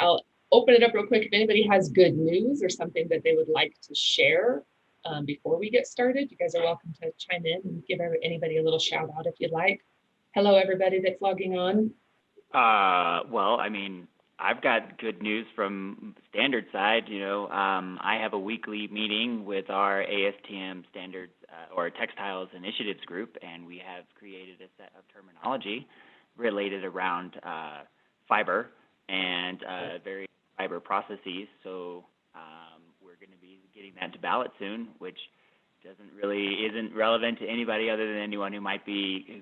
I'll open it up real quick. If anybody has good news or something that they would like to share before we get started, you guys are welcome to chime in and give anybody a little shout out if you'd like. Hello, everybody that's logging on. Well, I mean, I've got good news from standard side. You know, I have a weekly meeting with our ASTM standards or textiles initiatives group, and we have created a set of terminology related around fiber and various fiber processes. So we're going to be getting that to ballot soon, which isn't relevant to anybody other than anyone who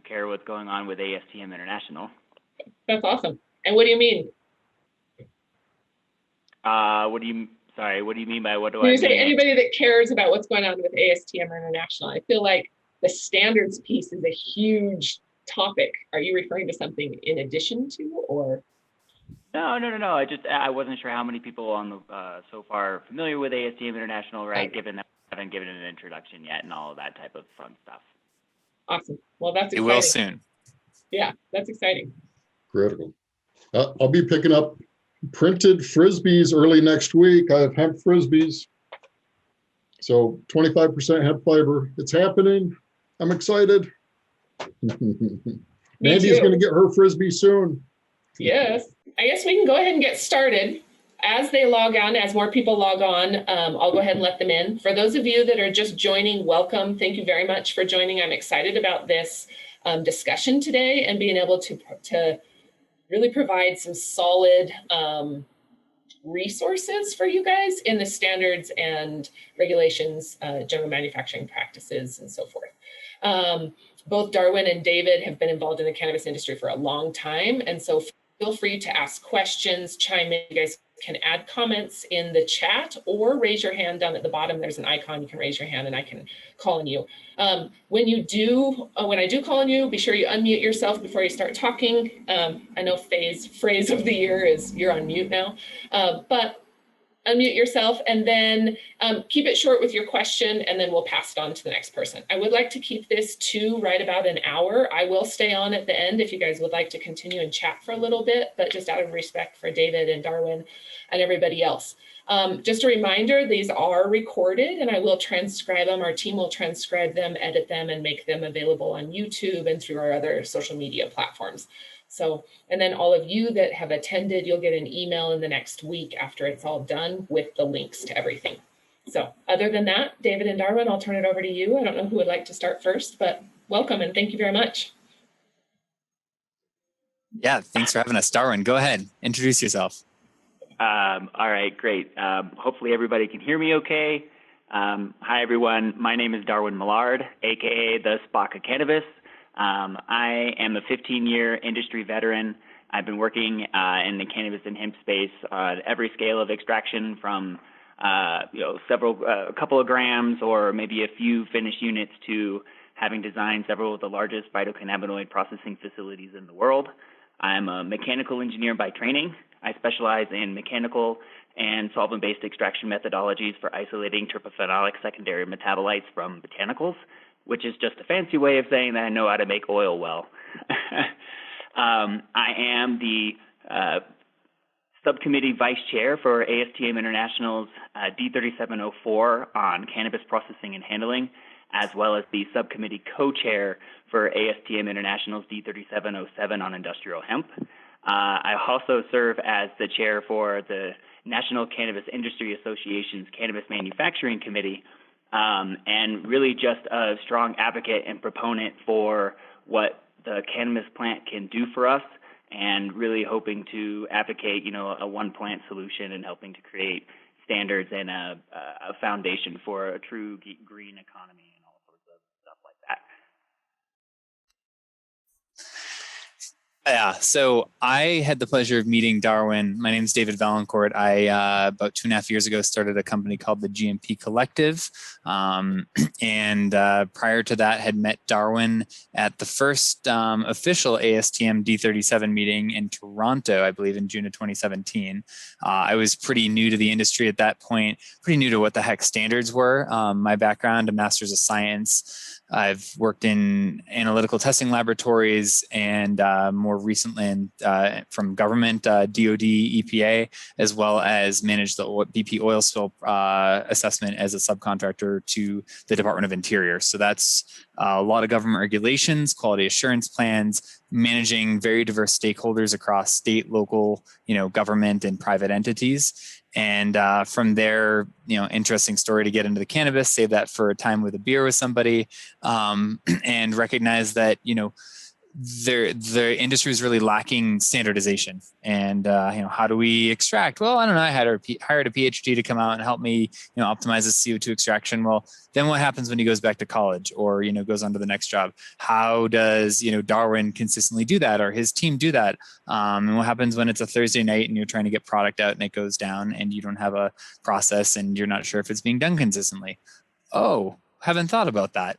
care what's going on with ASTM International. That's awesome. And what do you mean? What do you mean by what do I mean? You say anybody that cares about what's going on with ASTM International. I feel like the standards piece is a huge topic. Are you referring to something in addition to, or? No. I wasn't sure how many people on the so far are familiar with ASTM International, right? Given that we haven't given it an introduction yet and all of that type of fun stuff. Awesome. Well, that's exciting. It will soon. Yeah, that's exciting. Critical. I'll be picking up printed Frisbees early next week. I have hemp Frisbees. So 25% hemp fiber. It's happening. I'm excited. Mandy's going to get her Frisbee soon. Yes. I guess we can go ahead and get started. As they log on, as more people log on, I'll go ahead and let them in. For those of you that are just joining, welcome. Thank you very much for joining. I'm excited about this discussion today and being able to really provide some solid resources for you guys in the standards and regulations, general manufacturing practices, and so forth. Both Darwin and David have been involved in the cannabis industry for a long time, and so feel free to ask questions, chime in. You guys can add comments in the chat or raise your hand down at the bottom. There's an icon. You can raise your hand and I can call on you. When I do call on you, be sure you unmute yourself before you start talking. I know phrase of the year is you're on mute now, but unmute yourself and then keep it short with your question, and then we'll pass it on to the next person. I would like to keep this to right about an hour. I will stay on at the end if you guys would like to continue and chat for a little bit, but just out of respect for David and Darwin and everybody else. Just a reminder, these are recorded and I will transcribe them. Our team will transcribe them, edit them, and make them available on YouTube and through our other social media platforms. So, and then all of you that have attended, you'll get an email in the next week after it's all done with the links to everything. So other than that, David and Darwin, I'll turn it over to you. I don't know who would like to start first, but welcome and thank you very much. Yeah, thanks for having us. Darwin, go ahead, introduce yourself. All right, great. Hopefully everybody can hear me okay. Hi, everyone. My name is Darwin Millard, aka the Spock of Cannabis. I am a 15-year industry veteran. I've been working in the cannabis and hemp space on every scale of extraction from a couple of grams or maybe a few finished units to having designed several of the largest phytocannabinoid processing facilities in the world. I'm a mechanical engineer by training. I specialize in mechanical and solvent-based extraction methodologies for isolating terpophenolic secondary metabolites from botanicals, which is just a fancy way of saying that I know how to make oil well. I am the Subcommittee Vicechair for ASTM International's D3704 on cannabis processing and handling, as well as the Subcommittee Co-chair for ASTM International's D3707 on industrial hemp. I also serve as the chair for the National Cannabis Industry Association's Cannabis Manufacturing Committee, and really just a strong advocate and proponent for what the cannabis plant can do for us, and really hoping to advocate, a one-plant solution and helping to create standards and a foundation for a true green economy and all sorts of stuff like that. Yeah, so I had the pleasure of meeting Darwin. My name is David Vaillencourt. I, about 2.5 years ago, started a company called the GMP Collective. And prior to that, had met Darwin at the first official ASTM D37 meeting in Toronto, I believe in June of 2017. I was pretty new to the industry at that point, pretty new to what the heck standards were. My background, a master's of science, I've worked in analytical testing laboratories and more recently from government, DOD, EPA, as well as managed the BP oil spill assessment as a subcontractor to the Department of Interior. So that's a lot of government regulations, quality assurance plans, managing very diverse stakeholders across state, local, government and private entities. And from there, interesting story to get into the cannabis, save that for a time with a beer with somebody, and recognize that, the industry is really lacking standardization. And, how do we extract? Well, I don't know. I hired a PhD to come out and help me, optimize the CO2 extraction. Well, then what happens when he goes back to college or, goes on to the next job? How does, Darwin consistently do that, or his team do that? And what happens when it's a Thursday night and you're trying to get product out and it goes down and you don't have a process and you're not sure if it's being done consistently? Oh, haven't thought about that.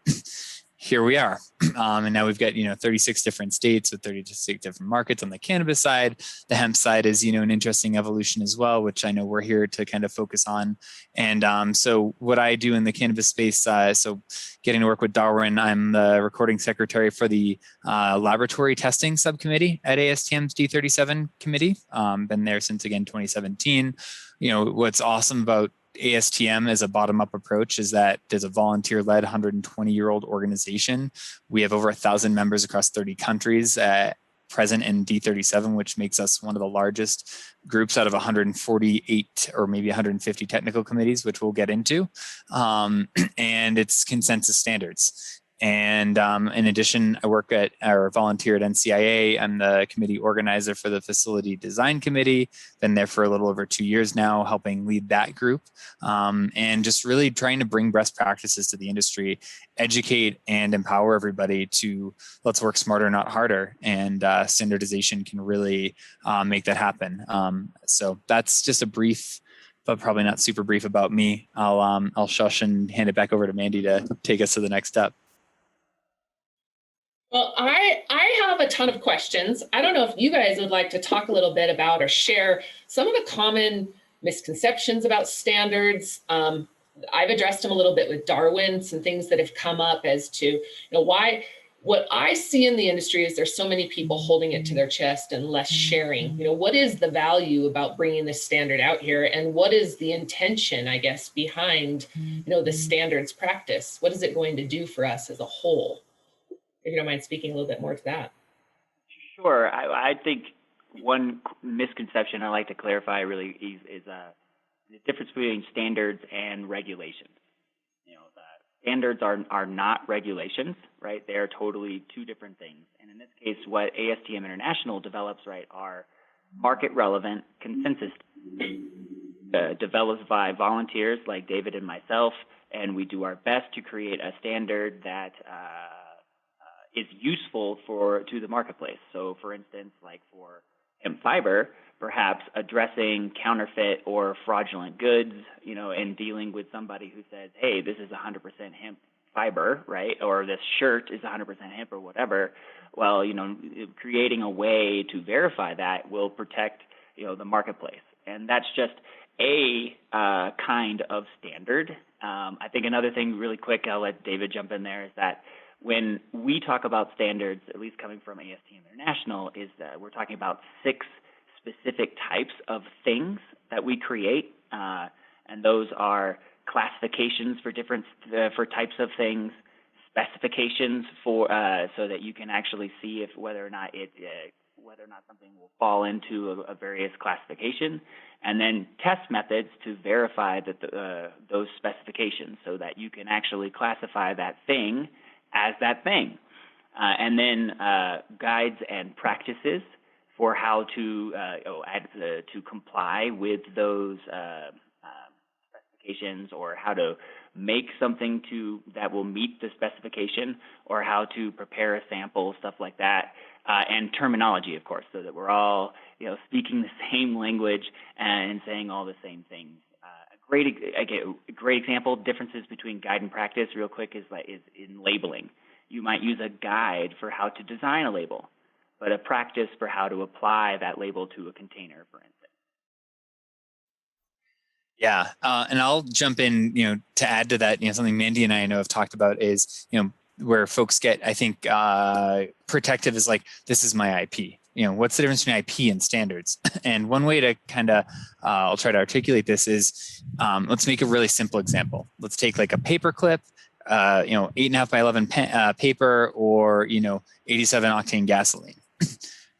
Here we are. And now we've got, 36 different states with 36 different markets on the cannabis side. The hemp side is, an interesting evolution as well, which I know we're here to kind of focus on. And so what I do in the cannabis space, so getting to work with Darwin, I'm the recording secretary for the laboratory testing subcommittee at ASTM's D37 committee. Been there since, again, 2017. What's awesome about ASTM as a bottom-up approach is that there's a volunteer-led 120-year-old organization. We have over 1,000 members across 30 countries present in D37, which makes us one of the largest groups out of 148 or maybe 150 technical committees, which we'll get into. And it's consensus standards. And in addition, I work at or volunteer at NCIA. I'm the committee organizer for the facility design committee. Been there for a little over 2 years now, helping lead that group. And just really trying to bring best practices to the industry, educate and empower everybody to let's work smarter, not harder. And standardization can really make that happen. So that's just a brief, but probably not super brief about me. I'll shush and hand it back over to Mandy to take us to the next step. Well, I have a ton of questions. I don't know if you guys would like to talk a little bit about or share some of the common misconceptions about standards. I've addressed them a little bit with Darwin, some things that have come up as to, why. What I see in the industry is there's so many people holding it to their chest and less sharing. What is the value about bringing this standard out here, and what is the intention, I guess, behind, the standards practice? What is it going to do for us as a whole? If you don't mind speaking a little bit more to that. Sure. I think one misconception I like to clarify really is the difference between standards and regulations. Standards are not regulations, right? They are totally two different things. And in this case, what ASTM International develops, right, are market-relevant consensus developed by volunteers like David and myself, and we do our best to create a standard that is useful to the marketplace. So, for instance, like for hemp fiber, perhaps addressing counterfeit or fraudulent goods, and dealing with somebody who says, hey, this is 100% hemp fiber, right? Or this shirt is 100% hemp or whatever. Well, creating a way to verify that will protect, the marketplace. And that's just a kind of standard. I think another thing really quick, I'll let David jump in there, is that when we talk about standards, at least coming from ASTM International, is that we're talking about 6 specific types of things that we create, and those are classifications for different for types of things, specifications for so that you can actually see if whether or not something will fall into a various classification, and then test methods to verify that those specifications, so that you can actually classify that thing as that thing, and then guides and practices for how to comply with those specifications, or how to make something that will meet the specification, or how to prepare a sample, stuff like that, and terminology, of course, so that we're all speaking the same language and saying all the same things. A great example, differences between guide and practice, real quick, is in labeling. You might use a guide for how to design a label, but a practice for how to apply that label to a container, for instance. Yeah, and I'll jump in, to add to that, something Mandy and I know have talked about is, where folks get, I think, protective is like, this is my IP. What's the difference between IP and standards? And one way to kind of, I'll try to articulate this is, let's make a really simple example. Let's take like a paper clip, 8.5 by 11 paper, or 87 octane gasoline.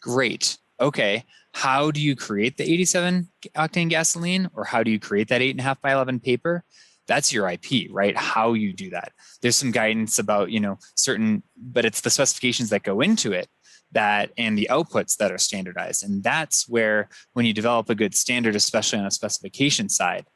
Great. Okay. How do you create the 87 octane gasoline, or how do you create that 8.5 by 11 paper? That's your IP, right? How you do that. There's some guidance about, certain, but it's the specifications that go into it and the outputs that are standardized. And that's where, when you develop a good standard, especially on a specification side,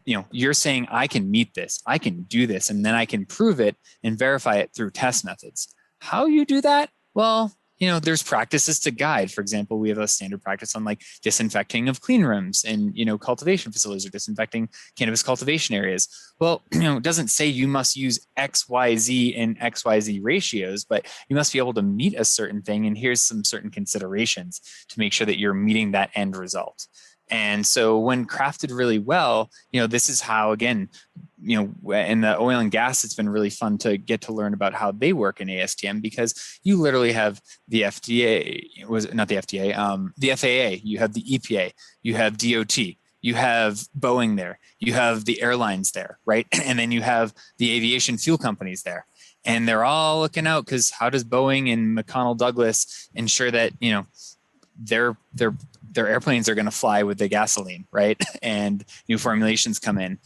you're saying, I can meet this, I can do this, and then I can prove it and verify it through test methods. How you do that? Well, there's practices to guide. For example, we have a standard practice on like disinfecting of clean rooms and, cultivation facilities, or disinfecting cannabis cultivation areas. Well, it doesn't say you must use X, Y, Z in X, Y, Z ratios, but you must be able to meet a certain thing. And here's some certain considerations to make sure that you're meeting that end result. And so when crafted really well, this is how, again, in the oil and gas, it's been really fun to get to learn about how they work in ASTM, because you literally have the FDA, the FAA, you have the EPA, you have DOT, you have Boeing there, you have the airlines there, right? And then you have the aviation fuel companies there. And they're all looking out, because how does Boeing and McConnell Douglas ensure that, their airplanes are going to fly with the gasoline, right? And new formulations come in.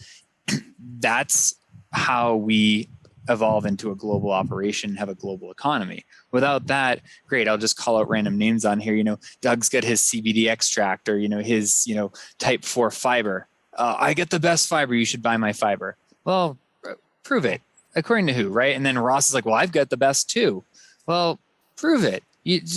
That's how we evolve into a global operation, have a global economy. Without that, great, I'll just call out random names on here. Doug's got his CBD extract, or, his, type 4 fiber. I get the best fiber, you should buy my fiber. Well, prove it. According to who, right? And then Ross is like, well, I've got the best too. Well, prove it.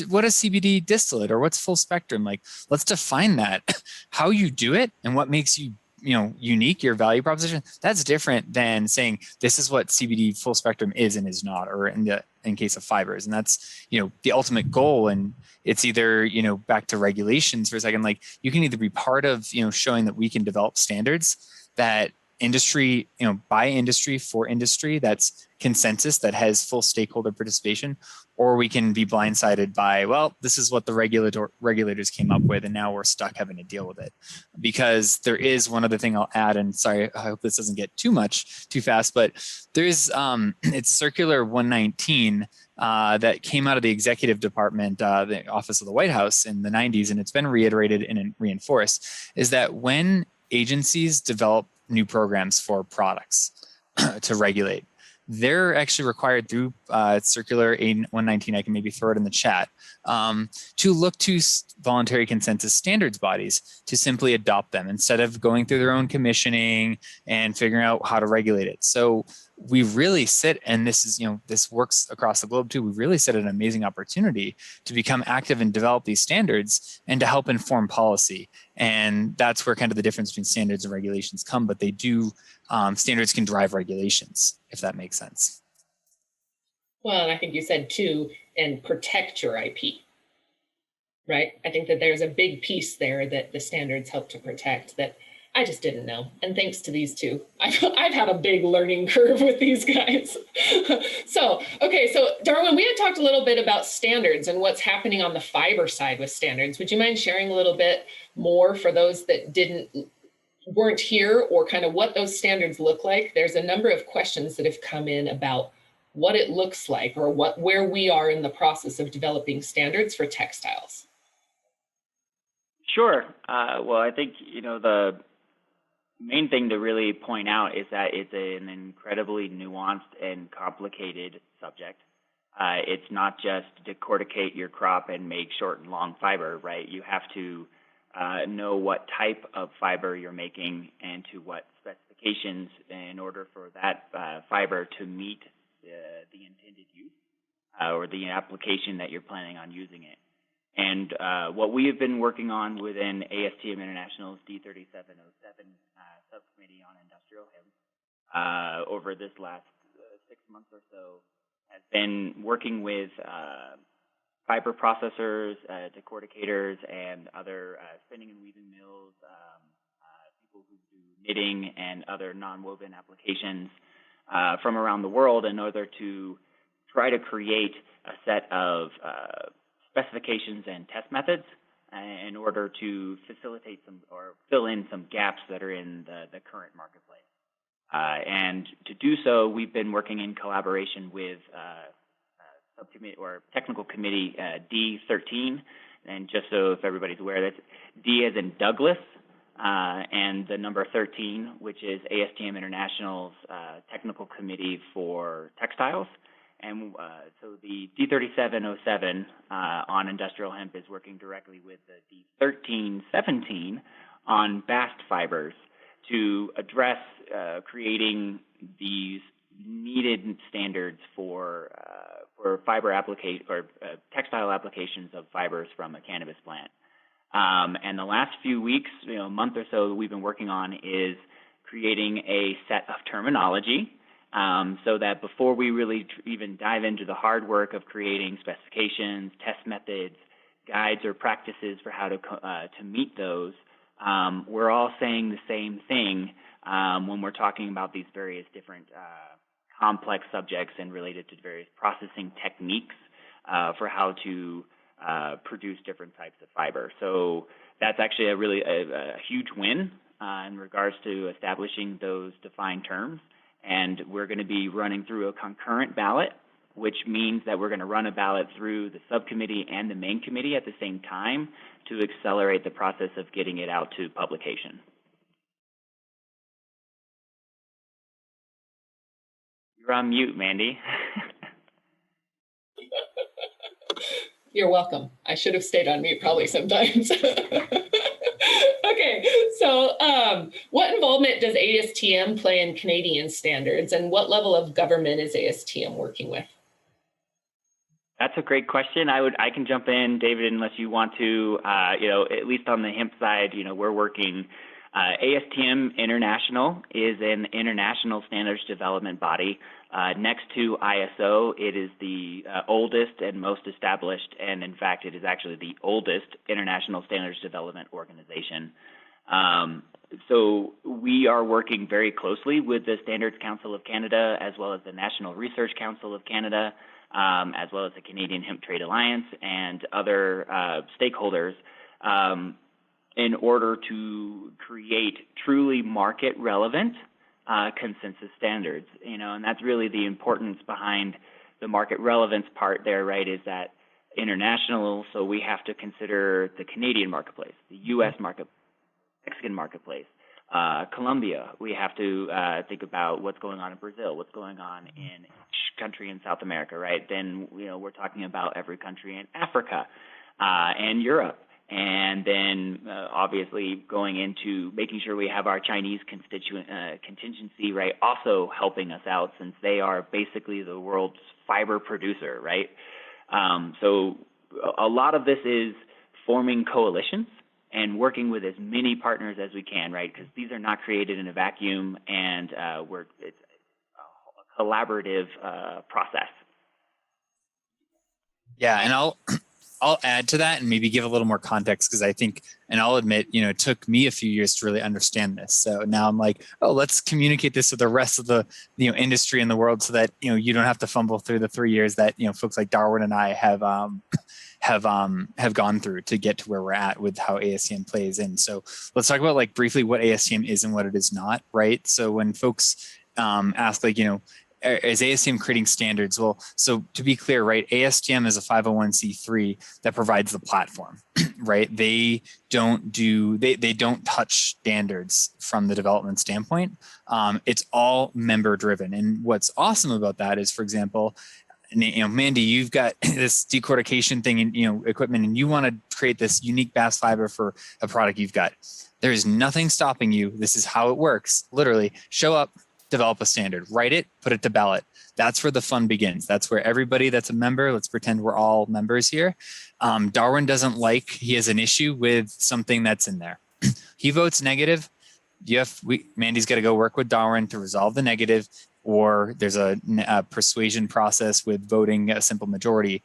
What is CBD distillate, or what's full spectrum? Like, let's define that. How you do it and what makes you, unique, your value proposition, that's different than saying this is what CBD full spectrum is and is not, or in case of fibers. And that's, the ultimate goal. And it's either, back to regulations for a second, like you can either be part of, showing that we can develop standards that industry, by industry for industry, that's consensus that has full stakeholder participation, or we can be blindsided by, well, this is what the regulators came up with, and now we're stuck having to deal with it. Because there is one other thing I'll add, and sorry, I hope this doesn't get too fast, but there's it's Circular 119 that came out of the executive department, the office of the White House in the 90s, and it's been reiterated and reinforced, is that when agencies develop new programs for products to regulate, they're actually required through Circular 119, I can maybe throw it in the chat, to look to voluntary consensus standards bodies to simply adopt them instead of going through their own commissioning and figuring out how to regulate it. So we really sit, and this is, this works across the globe too, we really sit at an amazing opportunity to become active and develop these standards and to help inform policy. And that's where kind of the difference between standards and regulations come, but they do, standards can drive regulations, if that makes sense. Well, and I think you said too, and protect your IP, right? I think that there's a big piece there that the standards help to protect that I just didn't know. And thanks to these two, I've had a big learning curve with these guys. So Darwin, we had talked a little bit about standards and what's happening on the fiber side with standards. Would you mind sharing a little bit more for those that weren't here, or kind of what those standards look like? There's a number of questions that have come in about what it looks like, or where we are in the process of developing standards for textiles. Sure. Well, I think, the main thing to really point out is that it's an incredibly nuanced and complicated subject. It's not just decorticate your crop and make short and long fiber, right? You have to know what type of fiber you're making and to what specifications in order for that fiber to meet the intended use or the application that you're planning on using it. And what we have been working on within ASTM International's D3707 Subcommittee on Industrial Hemp over this last 6 months or so has been working with fiber processors, decorticators, and other spinning and weaving mills, people who do knitting and other non-woven applications from around the world in order to try to create a set of specifications and test methods in order to facilitate some or fill in some gaps that are in the current marketplace. And to do so, we've been working in collaboration with subcommittee or technical committee D13. And just so if everybody's aware, that's D as in Douglas, and the number 13, which is ASTM International's technical committee for textiles. And so the D3707 on industrial hemp is working directly with the D1317 on bast fibers to address creating these needed standards for fiber application or textile applications of fibers from a cannabis plant. And the last few weeks, a month or so that we've been working on is creating a set of terminology so that before we really even dive into the hard work of creating specifications, test methods, guides, or practices for how to meet those, we're all saying the same thing when we're talking about these various different complex subjects and related to various processing techniques for how to produce different types of fiber. So that's actually a huge win in regards to establishing those defined terms. And we're going to be running through a concurrent ballot, which means that we're going to run a ballot through the subcommittee and the main committee at the same time to accelerate the process of getting it out to publication. You're on mute, Mandy. You're welcome. I should have stayed on mute probably sometimes. Okay, so what involvement does ASTM play in Canadian standards, and what level of government is ASTM working with? That's a great question. I can jump in, David, unless you want to. At least on the hemp side, we're working. ASTM International is an international standards development body. Next to ISO, it is the oldest and most established, and in fact, it is actually the oldest international standards development organization. So we are working very closely with the Standards Council of Canada, as well as the National Research Council of Canada, as well as the Canadian Hemp Trade Alliance and other stakeholders in order to create truly market relevant consensus standards, and that's really the importance behind the market relevance part there, right, is that international, so we have to consider the Canadian marketplace, the U.S. market, Mexican marketplace, Colombia. We have to think about what's going on in Brazil, what's going on in each country in South America, right? Then, we're talking about every country in Africa and Europe. And then obviously going into making sure we have our Chinese contingency, right, also helping us out since they are basically the world's fiber producer, right? So a lot of this is forming coalitions and working with as many partners as we can, right, because these are not created in a vacuum, and it's a collaborative process. Yeah, and I'll add to that and maybe give a little more context, because I think, and I'll admit, it took me a few years to really understand this. So now I'm like, oh, let's communicate this with the rest of the industry in the world, so that you don't have to fumble through the 3 years that folks like Darwin and I have gone through to get to where we're at with how ASTM plays in. So let's talk about briefly what ASTM is and what it is not, right? So when folks ask is ASTM creating standards? Well, so to be clear, right, ASTM is a 501c3 that provides the platform, right? They don't touch standards from the development standpoint. It's all member driven. And what's awesome about that is, for example, Mandy, you've got this decortication thing and equipment, and you want to create this unique bast fiber for a product you've got. There is nothing stopping you. This is how it works. Literally, show up, develop a standard, write it, put it to ballot. That's where the fun begins. That's where everybody that's a member, let's pretend we're all members here. Darwin he has an issue with something that's in there. He votes negative. Mandy's got to go work with Darwin to resolve the negative, or there's a persuasion process with voting a simple majority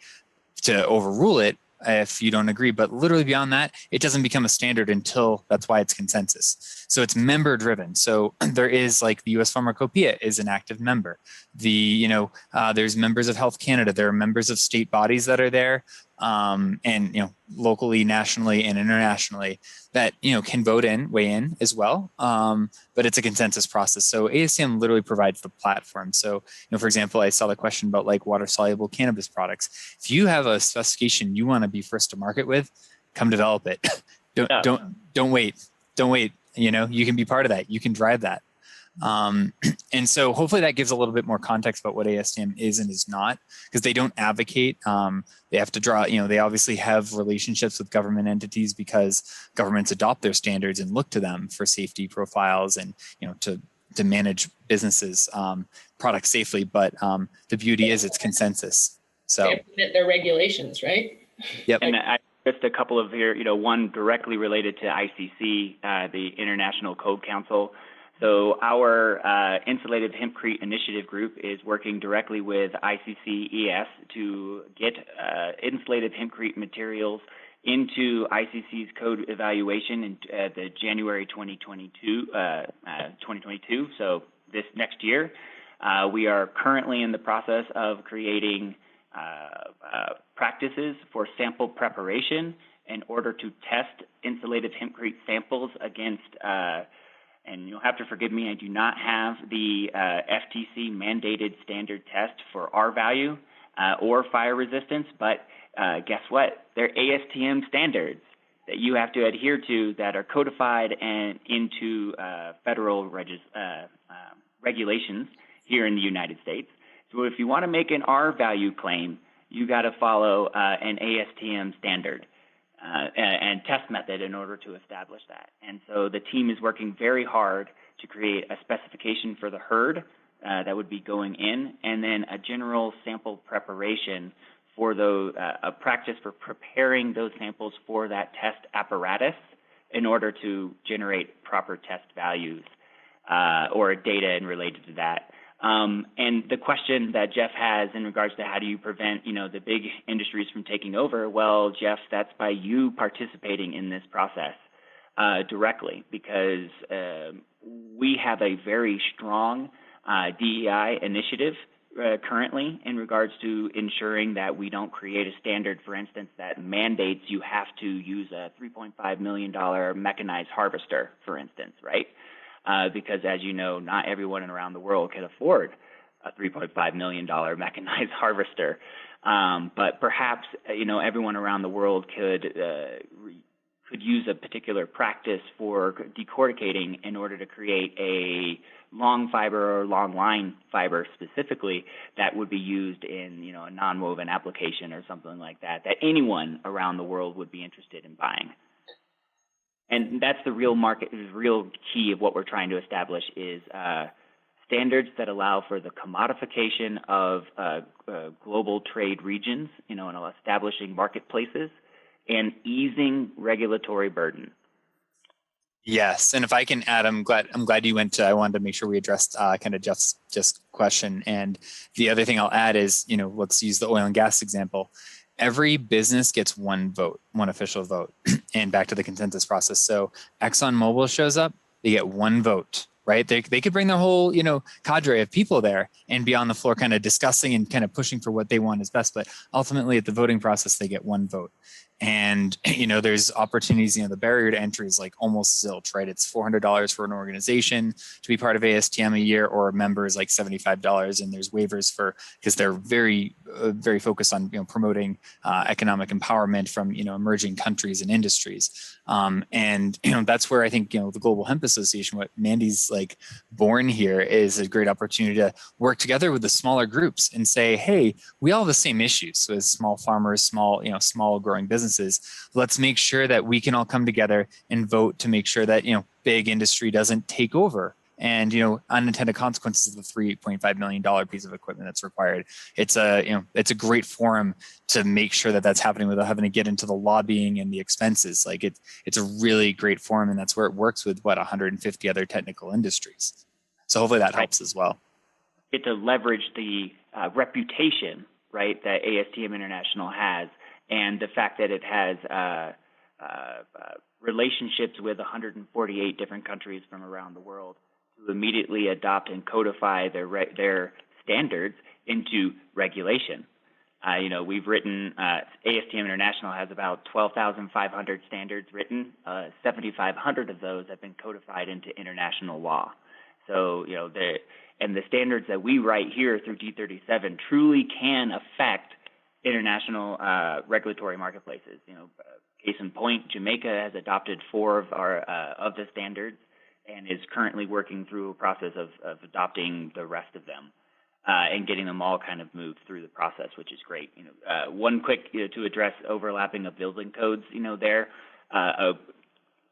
to overrule it. if you don't agree. But literally beyond that, it doesn't become a standard until, that's why it's consensus. So it's member driven. So there is like the US Pharmacopoeia is an active member. There's members of Health Canada. There are members of state bodies that are there, and locally, nationally, and internationally that can weigh in as well. But it's a consensus process. So ASTM literally provides the platform. So for example, I saw the question about like water soluble cannabis products. If you have a specification you want to be first to market with, come develop it. Don't wait. You can be part of that. You can drive that. And so hopefully that gives a little bit more context about what ASTM is and is not, because they don't advocate. They have to draw, they obviously have relationships with government entities because governments adopt their standards and look to them for safety profiles and, to manage businesses, products safely. But the beauty is it's consensus. So they implement their regulations, right? Yep. And just a couple of here, one directly related to ICC, the International Code Council. So our Insulated Hempcrete Initiative Group is working directly with ICC-ES to get insulated hempcrete materials into ICC's code evaluation in the January 2022, so this next year. We are currently in the process of creating practices for sample preparation in order to test insulated hempcrete samples against and you'll have to forgive me, I do not have the FTC mandated standard test for R value or fire resistance, but guess what? They're ASTM standards that you have to adhere to that are codified and into federal regulations here in the United States. So if you want to make an R value claim, you got to follow an ASTM standard. And test method in order to establish that. And so the team is working very hard to create a specification for the herd that would be going in, and then a general sample preparation for a practice for preparing those samples for that test apparatus in order to generate proper test values or data and related to that. And the question that Jeff has in regards to how do you prevent, the big industries from taking over? Well, Jeff, that's by you participating in this process directly, because we have a very strong DEI initiative currently in regards to ensuring that we don't create a standard, for instance, that mandates you have to use a $3.5 million mechanized harvester, for instance, right? Because as you know, not everyone around the world can afford a $3.5 million mechanized harvester. But perhaps, everyone around the world could use a particular practice for decorticating in order to create a long fiber or long line fiber specifically that would be used in, a non-woven application or something like that anyone around the world would be interested in buying. And that's the real real key of what we're trying to establish is standards that allow for the commodification of global trade regions, and establishing marketplaces and easing regulatory burden. Yes, and if I can add, I'm glad you went to. I wanted to make sure we addressed kind of Jeff's question. And the other thing I'll add is, let's use the oil and gas example. Every business gets one vote, one official vote, and back to the consensus process. So ExxonMobil shows up, they get one vote, right? They could bring their whole, cadre of people there and be on the floor kind of discussing and kind of pushing for what they want is best. But ultimately at the voting process, they get one vote. And, there's opportunities, the barrier to entry is like almost zilch, right? It's $400 for an organization to be part of ASTM a year, or a member is like $75. And there's waivers because they're very, very focused on, promoting economic empowerment from, emerging countries and industries. And, that's where I think, the Global Hemp Association, what Mandy's like born here, is a great opportunity to work together with the smaller groups and say, hey, we all have the same issues. So as small farmers, small growing businesses, let's make sure that we can all come together and vote to make sure that, big industry doesn't take over. And, unintended consequences of the $3.5 million piece of equipment that's required. It's a great forum to make sure that that's happening without having to get into the lobbying and the expenses. Like it's a really great forum, and that's where it works with 150 other technical industries. So hopefully that helps as well. Get to leverage the reputation, right, that ASTM International has, and the fact that it has relationships with 148 different countries from around the world to immediately adopt and codify their standards into regulation. We've written, ASTM International has about 12,500 standards written. 7,500 of those have been codified into international law. So, the standards that we write here through D37 truly can affect international regulatory marketplaces. Case in point, Jamaica has adopted 4 of the standards and is currently working through a process of adopting the rest of them and getting them all kind of moved through the process, which is great. One quick to address overlapping of building codes.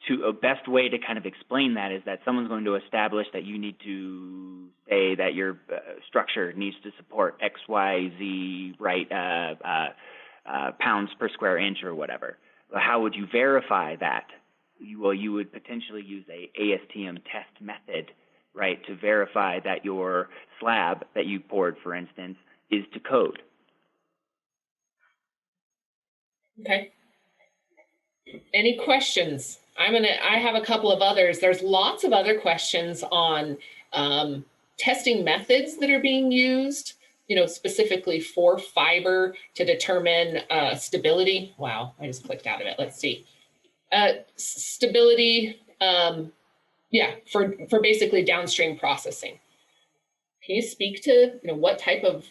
A best way to kind of explain that is that someone's going to establish that you need to say that your structure needs to support X, Y, Z, pounds per square inch or whatever. How would you verify that? You would potentially use a ASTM test method, right, to verify that your slab that you poured, for instance, is to code. Okay. Any questions? I have a couple of others. There's lots of other questions on testing methods that are being used, specifically for fiber to determine stability. Wow, I just clicked out of it. Let's see. Stability, for basically downstream processing. Can you speak to what type of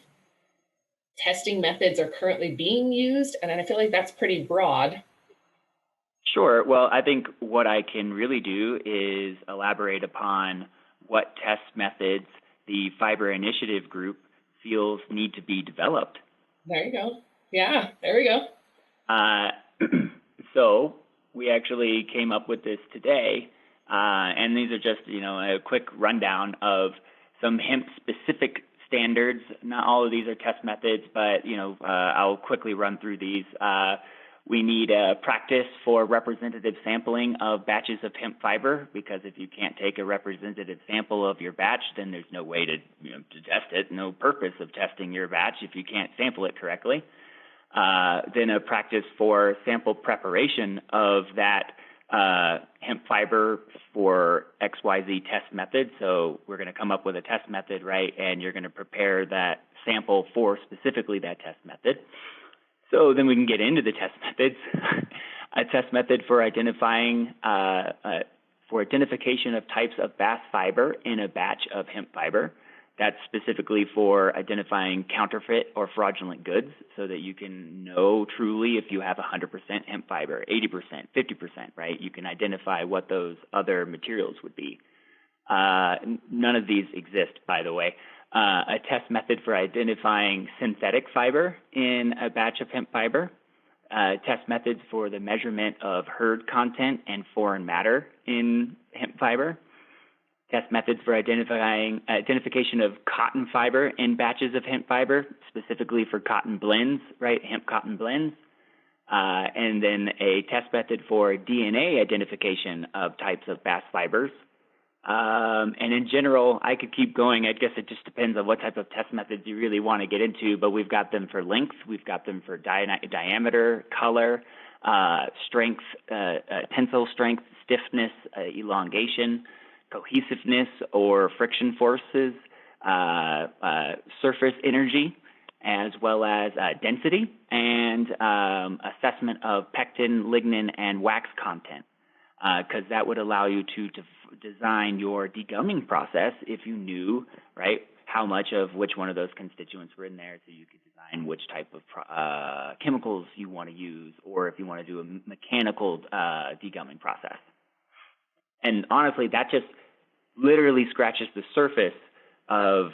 testing methods are currently being used? And I feel like that's pretty broad. Sure. Well, I think what I can really do is elaborate upon what test methods the Fiber Initiative Group feels need to be developed. There you go. Yeah, there we go. So we actually came up with this today, and these are just, a quick rundown of some hemp-specific standards. Not all of these are test methods, but, I'll quickly run through these. We need a practice for representative sampling of batches of hemp fiber, because if you can't take a representative sample of your batch, then there's no way to, to test it. No purpose of testing your batch if you can't sample it correctly. Then a practice for sample preparation of that hemp fiber for XYZ test method. So we're going to come up with a test method, right? And you're going to prepare that sample for specifically that test method. So then we can get into the test methods. A test method for identifying, for identification of types of bast fiber in a batch of hemp fiber. That's specifically for identifying counterfeit or fraudulent goods, so that you can know truly if you have 100% hemp fiber, 80%, 50%, right? You can identify what those other materials would be. None of these exist, by the way. A test method for identifying synthetic fiber in a batch of hemp fiber. Test methods for the measurement of herd content and foreign matter in hemp fiber. Test methods for identification of cotton fiber in batches of hemp fiber, specifically for cotton blends, right? Hemp cotton blends. And then a test method for DNA identification of types of bast fibers. And in general, I could keep going. I guess it just depends on what type of test methods you really want to get into, but we've got them for length, we've got them for diameter, color, strength, tensile strength, stiffness, elongation, cohesiveness or friction forces, surface energy, as well as density, and assessment of pectin, lignin, and wax content, because that would allow you to design your degumming process if you knew, right, how much of which one of those constituents were in there, so you could design which type of chemicals you want to use, or if you want to do a mechanical degumming process. And honestly, that just literally scratches the surface of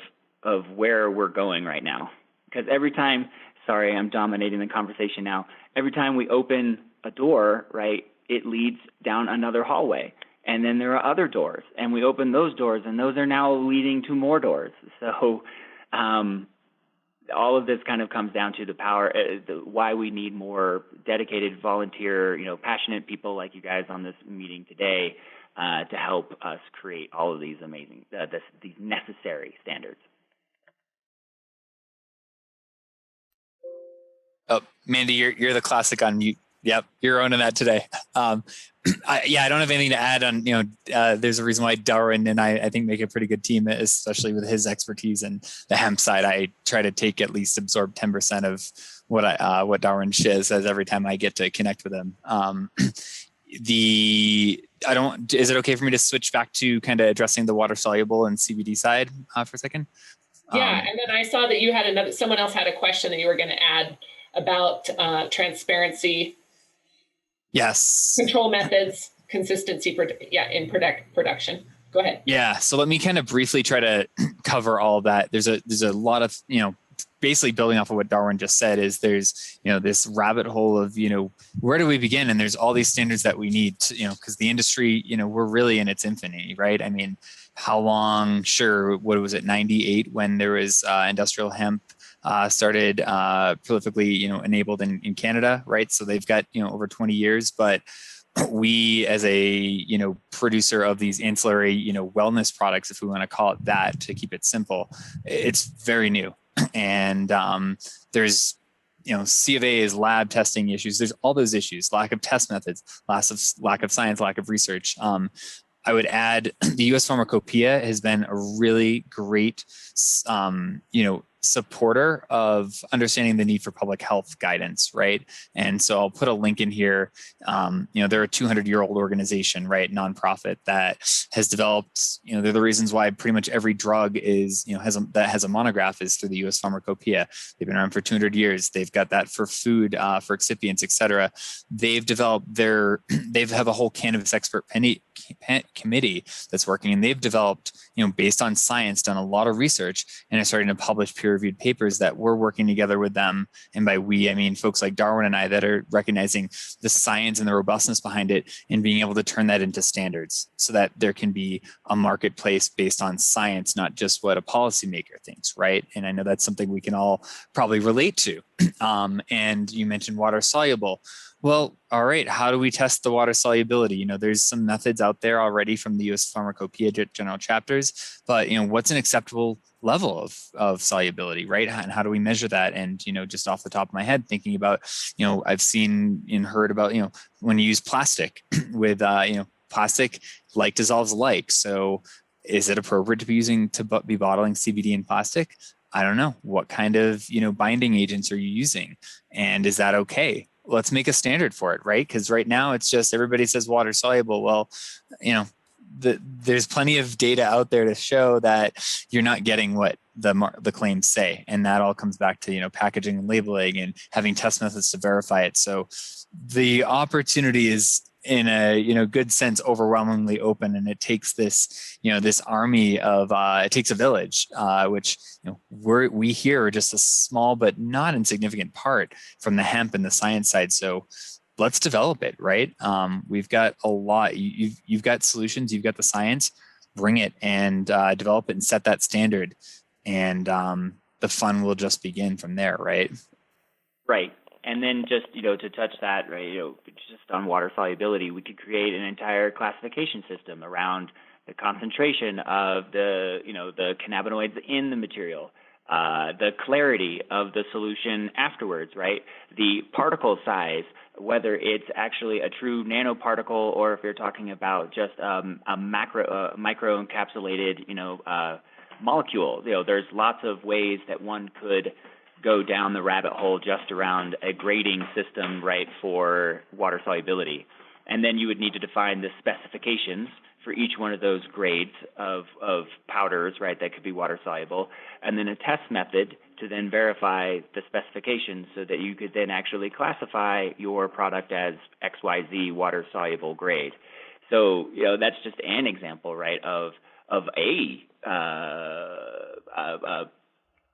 where we're going right now. Because every time, sorry, I'm dominating the conversation now. Every time we open a door, right, it leads down another hallway. And then there are other doors, and we open those doors, and those are now leading to more doors. So all of this kind of comes down to the power, why we need more dedicated volunteer, passionate people like you guys on this meeting today to help us create all of these amazing, these necessary standards. Oh, Mandy, you're the classic on mute. Yep, you're owning that today. I don't have anything to add on. There's a reason why Darwin and I think make a pretty good team, especially with his expertise and the hemp side. I try to absorb 10% of what Darwin says every time I get to connect with him. Is it okay for me to switch back to kind of addressing the water soluble and CBD side for a second? Yeah, and then I saw that you had someone else had a question that you were going to add about transparency. Yes. Control methods, consistency, in production. Go ahead. Yeah, so let me kind of briefly try to cover all of that. There's a lot of, basically building off of what Darwin just said is there's, this rabbit hole of, where do we begin? And there's all these standards that we need to, because the industry, we're really in its infancy, right? I mean, how long, sure, what was it, 98 when there was industrial hemp started prolifically, enabled in Canada, right? So they've got, over 20 years, but we as a, producer of these ancillary, wellness products, if we want to call it that, to keep it simple, it's very new. And there's, C of A is lab testing issues. There's all those issues, lack of test methods, lack of science, lack of research. I would add the U.S. Pharmacopoeia has been a really great, supporter of understanding the need for public health guidance, right? And so I'll put a link in here. They're a 200-year-old organization, right? Nonprofit that has developed, they're the reasons why pretty much every drug is, that has a monograph is through the U.S. Pharmacopoeia. They've been around for 200 years. They've got that for food, for excipients, et cetera. They've developed they have a whole cannabis expert committee that's working, and they've developed, based on science, done a lot of research and are starting to publish peer-reviewed papers that we're working together with them. And by we, I mean folks like Darwin and I that are recognizing the science and the robustness behind it and being able to turn that into standards so that there can be a marketplace based on science, not just what a policymaker thinks, right? And I know that's something we can all probably relate to. And you mentioned water soluble. Well, all right, how do we test the water solubility? There's some methods out there already from the U.S. Pharmacopoeia general chapters, but, what's an acceptable level of solubility, right? And how do we measure that? And, just off the top of my head, thinking about, I've seen and heard about, when you use plastic with, plastic like dissolves like. So is it appropriate to be bottling CBD in plastic? I don't know. What kind of, binding agents are you using? And is that okay? Let's make a standard for it, right? Because right now it's just everybody says water soluble. Well, there's plenty of data out there to show that you're not getting what the claims say, and that all comes back to packaging and labeling and having test methods to verify it. So the opportunity is, in a good sense, overwhelmingly open, and it takes this this army of it takes a village, which we here are just a small but not insignificant part from the hemp and the science side. So let's develop it, right? We've got a lot. You've got solutions, you've got the science. Bring it and develop it and set that standard, and the fun will just begin from there, right? Right. And then just, to touch that, right, just on water solubility, we could create an entire classification system around the concentration of the cannabinoids in the material, the clarity of the solution afterwards, right? The particle size, whether it's actually a true nanoparticle or if you're talking about just a micro-encapsulated, molecule. There's lots of ways that one could go down the rabbit hole just around a grading system, right, for water solubility. And then you would need to define the specifications for each one of those grades of powders, right, that could be water soluble, and then a test method to then verify the specifications so that you could then actually classify your product as XYZ water soluble grade. So, that's just an example, right, of a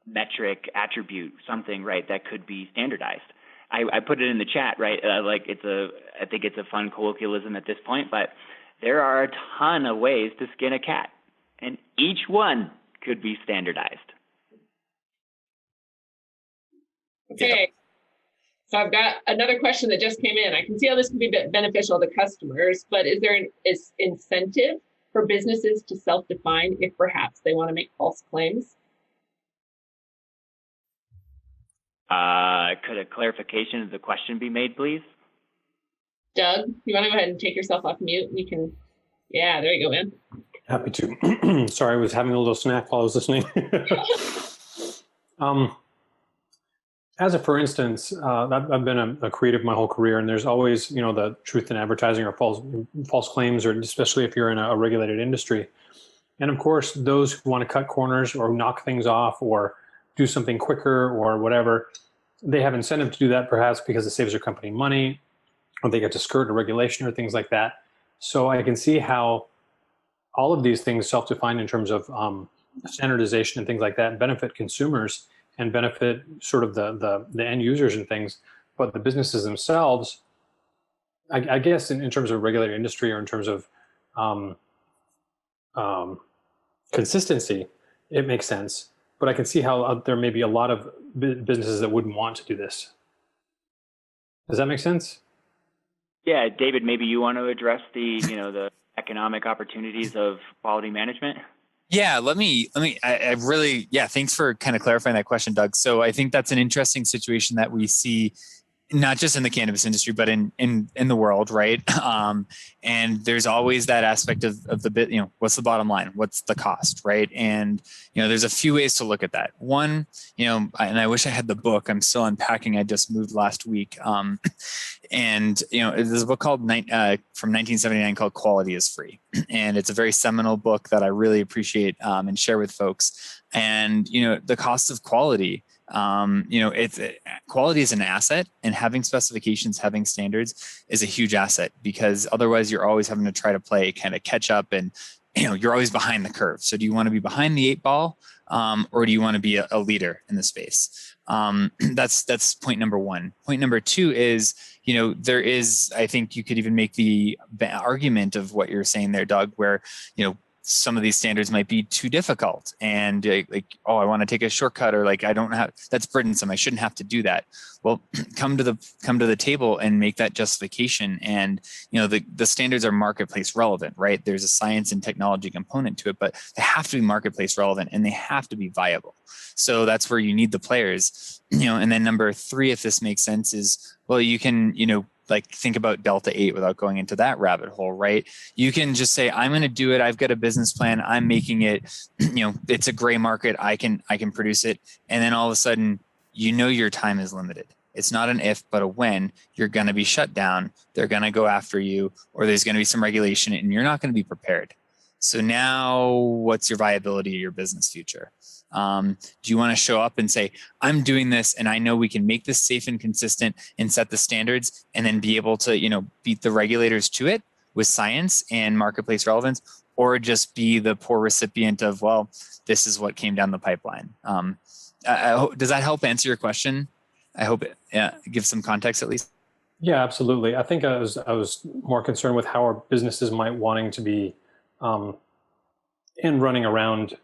metric attribute, something, right, that could be standardized. I put it in the chat, right? I think it's a fun colloquialism at this point, but there are a ton of ways to skin a cat, and each one could be standardized. Okay. So I've got another question that just came in. I can see how this can be beneficial to customers, but is there an incentive for businesses to self-define if perhaps they want to make false claims? Could a clarification of the question be made, please? Doug, you want to go ahead and take yourself off mute? We can, yeah, there you go, man. Happy to. Sorry, I was having a little snack while I was listening. As a for instance, I've been a creative my whole career, and there's always, the truth in advertising or false claims, or especially if you're in a regulated industry. And of course, those who want to cut corners or knock things off or do something quicker or whatever, they have incentive to do that, perhaps because it saves their company money, or they get to skirt a regulation or things like that. So I can see how all of these things self-defined in terms of standardization and things like that benefit consumers and benefit sort of the end users and things. But the businesses themselves, I guess in terms of regulated industry or in terms of consistency, it makes sense. But I can see how there may be a lot of businesses that wouldn't want to do this. Does that make sense? Yeah, David, maybe you want to address the economic opportunities of quality management? Yeah, I really, thanks for kind of clarifying that question, Doug. So I think that's an interesting situation that we see not just in the cannabis industry, but in the world, right? And there's always that aspect of the bit, what's the bottom line? What's the cost, right? And, there's a few ways to look at that. One, and I wish I had the book. I'm still unpacking. I just moved last week. And, there's a book called from 1979 called Quality is Free. And it's a very seminal book that I really appreciate and share with folks. And, the cost of quality, quality is an asset, and having specifications, having standards is a huge asset, because otherwise you're always having to try to play kind of catch up, and you're always behind the curve. So do you want to be behind the 8 ball, or do you want to be a leader in the space? That's point number one. Point number two is, there is, I think you could even make the argument of what you're saying there, Doug, where, some of these standards might be too difficult, and I want to take a shortcut, or I don't have, that's burdensome, I shouldn't have to do that. Well, come to the table and make that justification. And the standards are marketplace relevant, right? There's a science and technology component to it, but they have to be marketplace relevant, and they have to be viable. So that's where you need the players. And then number 3, if this makes sense, is, well, you can think about Delta 8 without going into that rabbit hole, right? You can just say, I'm going to do it. I've got a business plan. I'm making it, it's a gray market. I can produce it. And then all of a sudden, your time is limited. It's not an if, but a when. You're going to be shut down. They're going to go after you, or there's going to be some regulation, and you're not going to be prepared. So now what's your viability of your business future? Do you want to show up and say, I'm doing this, and I know we can make this safe and consistent and set the standards, and then be able to, beat the regulators to it with science and marketplace relevance, or just be the poor recipient of, well, this is what came down the pipeline? Does that help answer your question? I hope it gives some context at least. Yeah, absolutely. I think I was more concerned with how our businesses might wanting to be in running around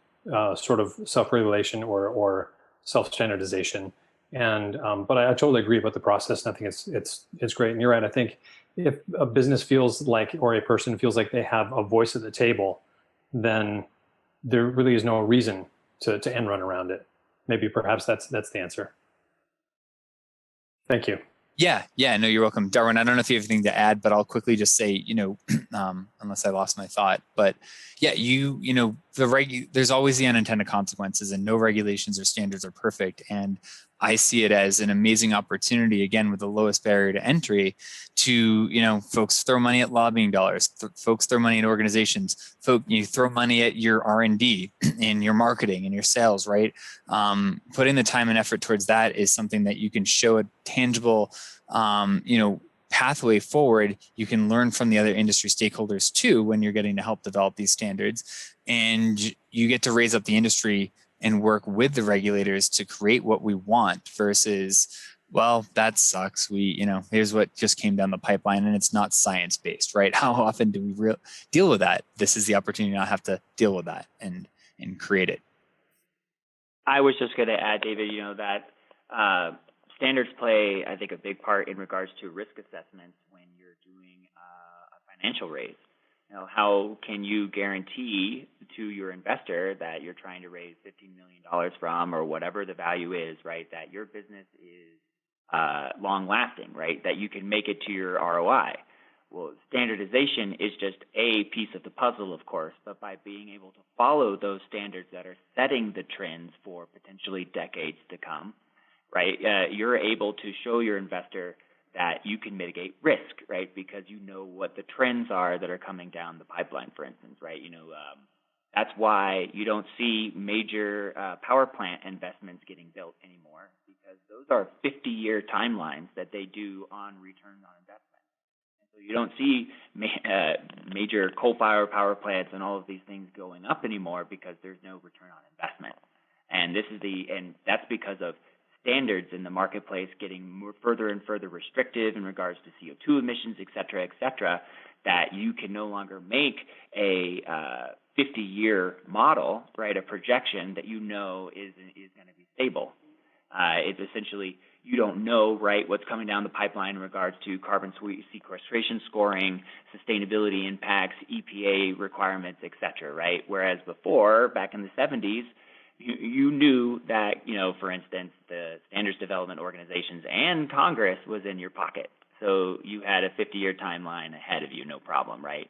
sort of self-regulation or self-standardization. And but I totally agree about the process, and I think it's great. And you're right. I think if a business feels like, or a person feels like they have a voice at the table, then there really is no reason to end run around it. Maybe perhaps that's the answer. Thank you. Yeah, no, you're welcome. Darwin, I don't know if you have anything to add, but I'll quickly just say, unless I lost my thought, but yeah, there's always the unintended consequences, and no regulations or standards are perfect. And I see it as an amazing opportunity, again, with the lowest barrier to entry, to, folks throw money at lobbying dollars, folks throw money at organizations, you throw money at your R&D and your marketing and your sales, right? Putting the time and effort towards that is something that you can show a tangible, pathway forward. You can learn from the other industry stakeholders too, when you're getting to help develop these standards, and you get to raise up the industry and work with the regulators to create what we want, versus, well, that sucks. Here's what just came down the pipeline, and it's not science-based, right? How often do we deal with that? This is the opportunity to not have to deal with that and create it. I was just going to add, David, that standards play, I think, a big part in regards to risk assessments when you're doing a financial raise. How can you guarantee to your investor that you're trying to raise $15 million from, or whatever the value is, right, that your business is long-lasting, right, that you can make it to your ROI. Well, standardization is just a piece of the puzzle, of course, but by being able to follow those standards that are setting the trends for potentially decades to come, right, you're able to show your investor that you can mitigate risk, right, because you know what the trends are that are coming down the pipeline, for instance, right? That's why you don't see major power plant investments getting built anymore, because those are 50-year timelines that they do on return on investment. So you don't see major coal-fired power plants and all of these things going up anymore because there's no return on investment. And that's because of standards in the marketplace getting further and further restrictive in regards to CO2 emissions, et cetera, that you can no longer make a 50-year model, right, a projection that you know is going to be stable. It's essentially, you don't know, right, what's coming down the pipeline in regards to carbon sequestration scoring, sustainability impacts, EPA requirements, et cetera, right? Whereas before, back in the 70s, you knew that, for instance, the standards development organizations and Congress was in your pocket. So you had a 50-year timeline ahead of you, no problem, right?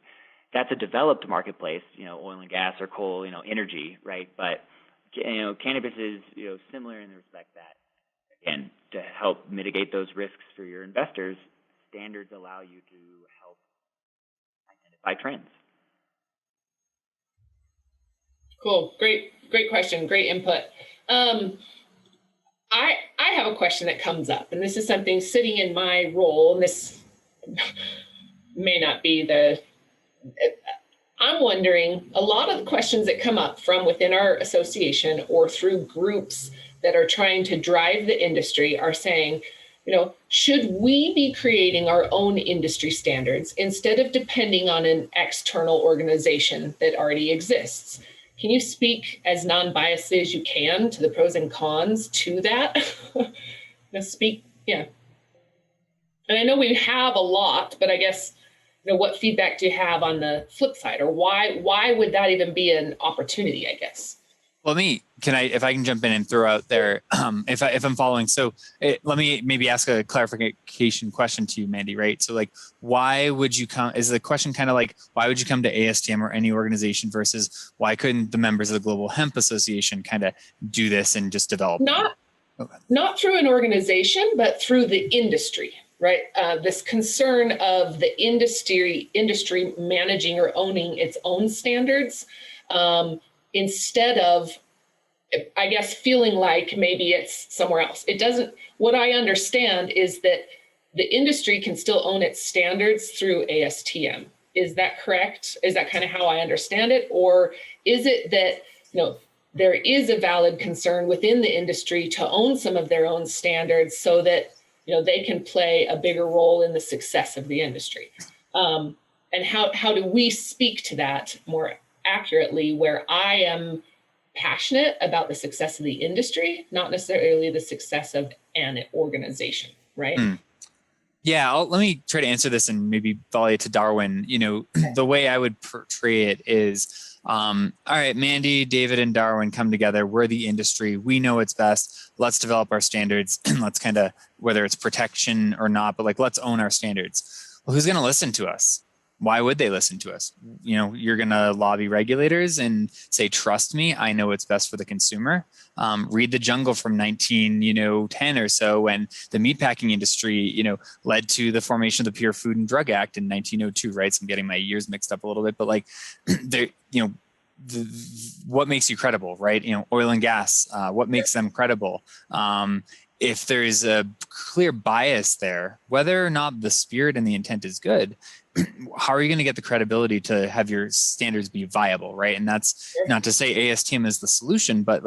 That's a developed marketplace, oil and gas or coal, energy, right? But, cannabis is, similar in the respect that, again, to help mitigate those risks for your investors, standards allow you to help identify trends. Cool. Great question. Great input. I have a question that comes up, and this is something sitting in my role, and this may not be I'm wondering, a lot of the questions that come up from within our association or through groups that are trying to drive the industry are saying, should we be creating our own industry standards instead of depending on an external organization that already exists? Can you speak as non-biased as you can to the pros and cons to that? Yeah. And I know we have a lot, but I guess, what feedback do you have on the flip side, or why would that even be an opportunity, I guess? Well, if I can jump in and throw out there, if I'm following. So let me maybe ask a clarification question to you, Mandy, right? So why would you come, is the question kind of like, why would you come to ASTM or any organization versus why couldn't the members of the Global Hemp Association kind of do this and just develop? Not through an organization, but through the industry, right? This concern of the industry managing or owning its own standards, instead of, I guess, feeling like maybe it's somewhere else. What I understand is that the industry can still own its standards through ASTM. Is that correct? Is that kind of how I understand it? Or is it that, there is a valid concern within the industry to own some of their own standards so that, they can play a bigger role in the success of the industry? And how do we speak to that more accurately, where I am passionate about the success of the industry, not necessarily the success of an organization, right? Yeah, let me try to answer this and maybe volley it to Darwin. The way I would portray it is, all right, Mandy, David, and Darwin come together. We're the industry. We know what's best. Let's develop our standards, and let's kind of, whether it's protection or not, but let's own our standards. Well, who's going to listen to us? Why would they listen to us? You're going to lobby regulators and say, trust me, I know what's best for the consumer. Read The Jungle from 1910 or so, when the meatpacking industry, led to the formation of the Pure Food and Drug Act in 1902, right? So I'm getting my years mixed up a little bit, but what makes you credible, right? Oil and gas, what makes them credible? If there's a clear bias there, whether or not the spirit and the intent is good, how are you going to get the credibility to have your standards be viable, right? And that's not to say ASTM is the solution, but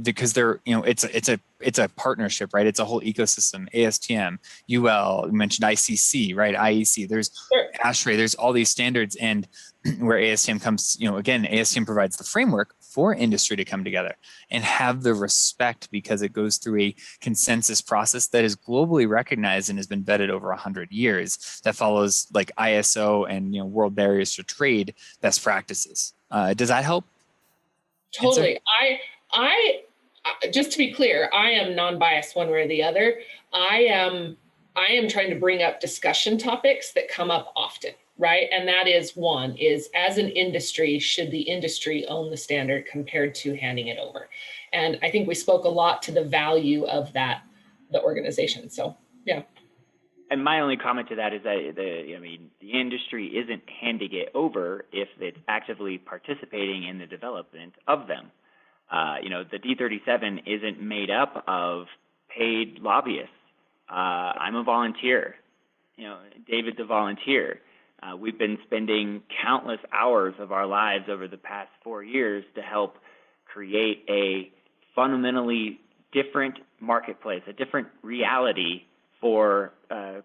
because they're, it's a it's a partnership, right? It's a whole ecosystem. ASTM, UL, you mentioned ICC, right? IEC, there's ASHRAE, there's all these standards, and where ASTM comes, again, ASTM provides the framework for industry to come together and have the respect, because it goes through a consensus process that is globally recognized and has been vetted over 100 years, that follows like ISO and World Barriers to Trade best practices. Does that help? Totally. I just to be clear, I am non-biased one way or the other. I am trying to bring up discussion topics that come up often, right? And that is one is, as an industry, should the industry own the standard compared to handing it over? And I think we spoke a lot to the value of that, the organization. So, yeah. And my only comment to that is that the industry isn't handing it over if it's actively participating in the development of them. The D37 isn't made up of paid lobbyists. I'm a volunteer. David's a volunteer. We've been spending countless hours of our lives over the past 4 years to help create a fundamentally different marketplace, a different reality for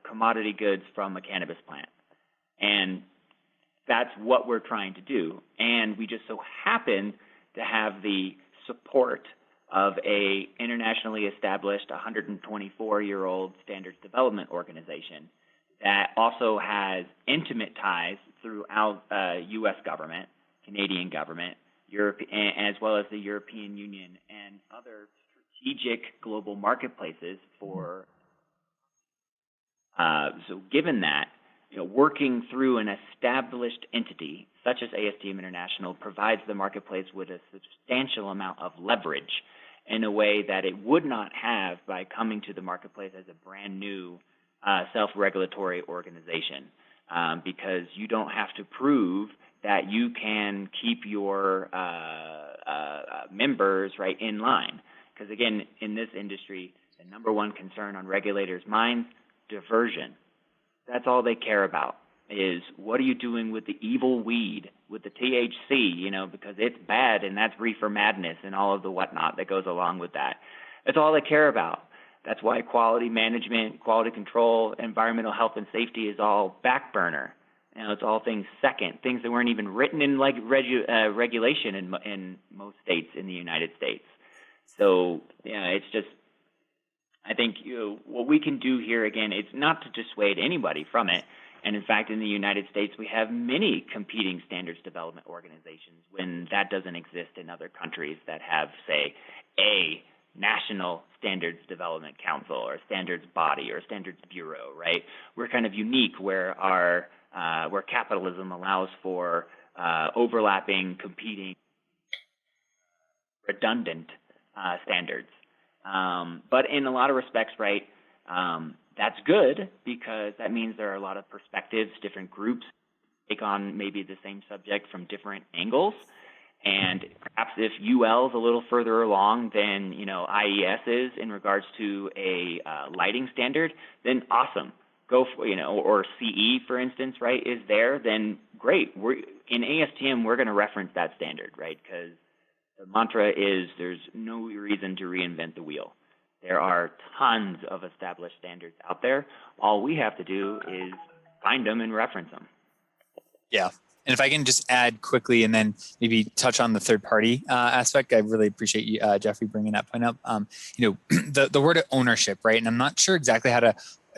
commodity goods from a cannabis plant. And that's what we're trying to do. And we just so happen to have the support of a internationally established 124-year-old standards development organization that also has intimate ties throughout U.S. government, Canadian government, Europe, as well as the European Union and other strategic global marketplaces for. So given that, working through an established entity such as ASTM International provides the marketplace with a substantial amount of leverage in a way that it would not have by coming to the marketplace as a brand new self-regulatory organization, because you don't have to prove that you can keep your members right in line. Because again, in this industry, the number one concern on regulators' minds, diversion. That's all they care about, is what are you doing with the evil weed, with the THC, because it's bad, and that's reefer madness and all of the whatnot that goes along with that. That's all they care about. That's why quality management, quality control, environmental health and safety is all back burner. It's all things second, things that weren't even written in like regulation in most states in the United States. So it's just, I think what we can do here, again, it's not to dissuade anybody from it. And in fact, in the United States, we have many competing standards development organizations when that doesn't exist in other countries that have, say, a National Standards Development Council or standards body or standards bureau, right? We're kind of unique where where capitalism allows for overlapping, competing, redundant standards. But in a lot of respects, right, that's good because that means there are a lot of perspectives, different groups take on maybe the same subject from different angles. And perhaps if UL is a little further along than, IES is in regards to a lighting standard, then awesome. Go for, or CE, for instance, right, is there, then great. In ASTM, we're going to reference that standard, right, because the mantra is there's no reason to reinvent the wheel. There are tons of established standards out there. All we have to do is find them and reference them. Yeah. And if I can just add quickly and then maybe touch on the third party aspect, I really appreciate you, Jeffrey, bringing that point up. The word ownership, right? And I'm not sure exactly how to